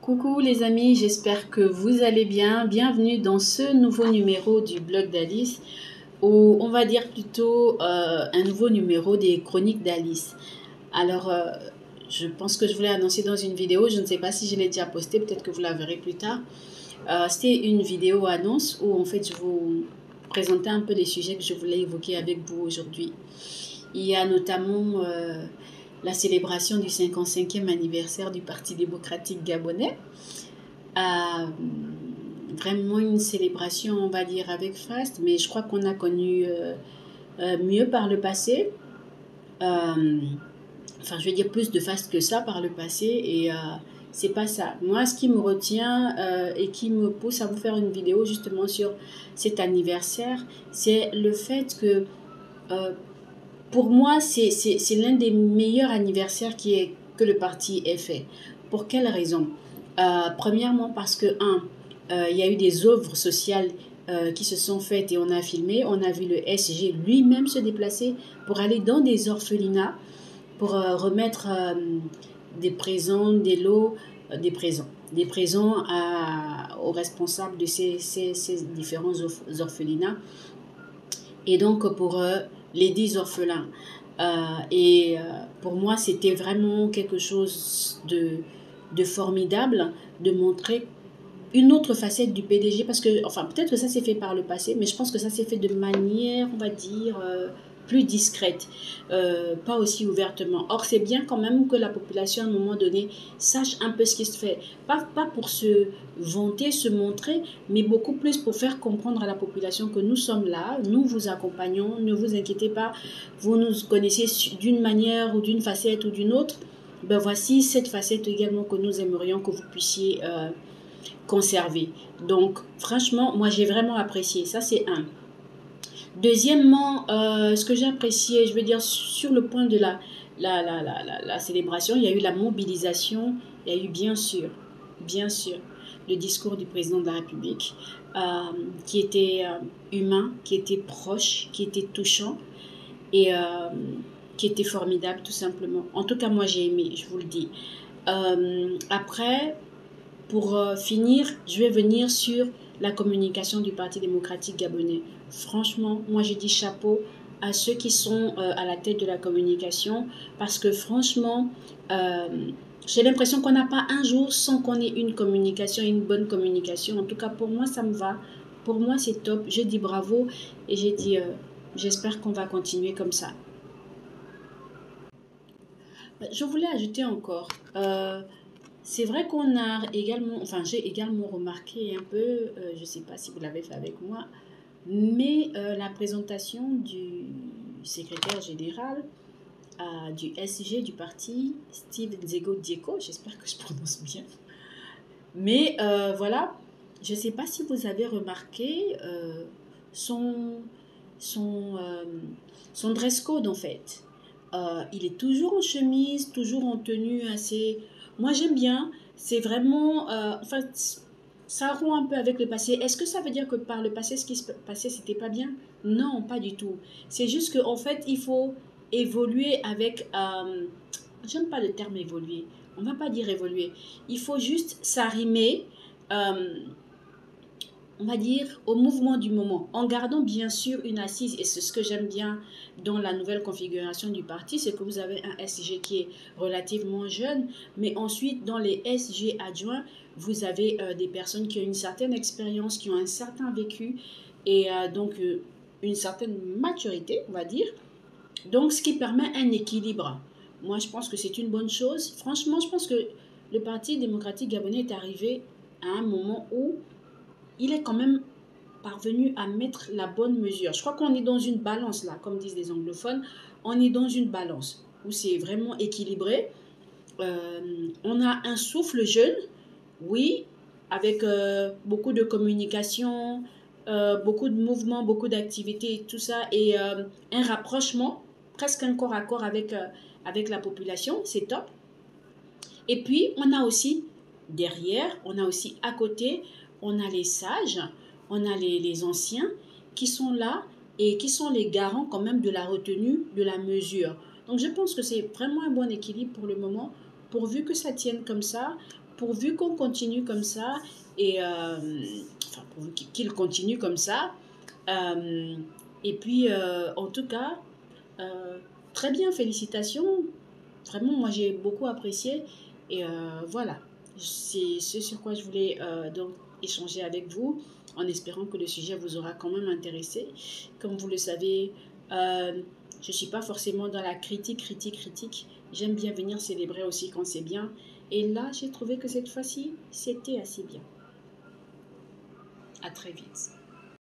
Coucou les amis, j'espère que vous allez bien. Bienvenue dans ce nouveau numéro du blog d'Alice, ou on va dire plutôt un nouveau numéro des chroniques d'Alice. Alors, je pense que je voulais annoncer dans une vidéo, je ne sais pas si je l'ai déjà postée, peut-être que vous la verrez plus tard. C'était une vidéo annonce où en fait je vous présentais un peu les sujets que je voulais évoquer avec vous aujourd'hui. Il y a notamment la célébration du 55e anniversaire du Parti démocratique gabonais. Vraiment une célébration, on va dire, avec faste, mais je crois qu'on a connu mieux par le passé. Enfin, je veux dire plus de faste que ça par le passé, et c'est pas ça. Moi, ce qui me retient et qui me pousse à vous faire une vidéo justement sur cet anniversaire, c'est le fait que pour moi, c'est l'un des meilleurs anniversaires que le parti ait fait. Pour quelle raison? Premièrement, parce que, il y a eu des œuvres sociales qui se sont faites et on a filmé. On a vu le SG lui-même se déplacer pour aller dans des orphelinats pour remettre des présents, des lots, des présents aux responsables de ces différents orphelinats. Et donc pour les 10 orphelins. Pour moi, c'était vraiment quelque chose de formidable de montrer une autre facette du PDG, parce que, enfin, peut-être que ça s'est fait par le passé, mais je pense que ça s'est fait de manière, on va dire, plus discrète, pas aussi ouvertement. Or, c'est bien quand même que la population, à un moment donné, sache un peu ce qui se fait. Pas pour se vanter, se montrer, mais beaucoup plus pour faire comprendre à la population que nous sommes là, nous vous accompagnons, ne vous inquiétez pas, vous nous connaissez d'une manière ou d'une facette ou d'une autre. Ben voici cette facette également que nous aimerions que vous puissiez conserver. Donc, franchement, moi, j'ai vraiment apprécié. Ça, c'est un. Deuxièmement, ce que j'ai apprécié, je veux dire, sur le point de la célébration, il y a eu la mobilisation, il y a eu bien sûr, le discours du président de la République, qui était humain, qui était proche, qui était touchant et qui était formidable, tout simplement. En tout cas, moi, j'ai aimé, je vous le dis. Après, pour finir, je vais venir sur la communication du Parti démocratique gabonais. Franchement, moi je dis chapeau à ceux qui sont à la tête de la communication, parce que franchement, j'ai l'impression qu'on n'a pas un jour sans qu'on ait une communication, une bonne communication. En tout cas, pour moi, ça me va. Pour moi, c'est top. Je dis bravo et j'ai dit, j'espère qu'on va continuer comme ça. Je voulais ajouter encore, c'est vrai qu'on a également, enfin j'ai également remarqué un peu, je ne sais pas si vous l'avez fait avec moi, mais la présentation du secrétaire général du SG du parti, Steve Nzego Dieko, j'espère que je prononce bien. Mais voilà, je ne sais pas si vous avez remarqué son, son, euh, son dress code en fait. Il est toujours en chemise, toujours en tenue assez... Moi j'aime bien, c'est vraiment... en fait, ça rompt un peu avec le passé. Est-ce que ça veut dire que par le passé, ce qui se passait, c'était pas bien? Non, pas du tout. C'est juste qu'en fait, il faut évoluer avec... j'aime pas le terme évoluer. On va pas dire évoluer. Il faut juste s'arrimer... on va dire, au mouvement du moment, en gardant bien sûr une assise, et c'est ce que j'aime bien dans la nouvelle configuration du parti, c'est que vous avez un SG qui est relativement jeune, mais ensuite dans les SG adjoints, vous avez des personnes qui ont une certaine expérience, qui ont un certain vécu, et donc une certaine maturité, on va dire, donc ce qui permet un équilibre. Moi, je pense que c'est une bonne chose. Franchement, je pense que le Parti démocratique gabonais est arrivé à un moment où il est quand même parvenu à mettre la bonne mesure. Je crois qu'on est dans une balance là, comme disent les anglophones, on est dans une balance où c'est vraiment équilibré. On a un souffle jeune, oui, avec beaucoup de communication, beaucoup de mouvements, beaucoup d'activités et tout ça, et un rapprochement, presque un corps à corps avec la population, c'est top. Et puis, on a aussi derrière, on a aussi à côté, on a les sages, on a les anciens qui sont là et qui sont les garants quand même de la retenue, de la mesure. Donc, je pense que c'est vraiment un bon équilibre pour le moment, pourvu que ça tienne comme ça. pourvu qu'on continue comme ça, et enfin, pourvu qu'il continue comme ça. Euh, et puis, en tout cas, euh, très bien, félicitations. Vraiment, moi, j'ai beaucoup apprécié. Et voilà, c'est ce sur quoi je voulais donc échanger avec vous, en espérant que le sujet vous aura quand même intéressé. Comme vous le savez, je ne suis pas forcément dans la critique. J'aime bien venir célébrer aussi quand c'est bien. Et là, j'ai trouvé que cette fois-ci, c'était assez bien. À très vite.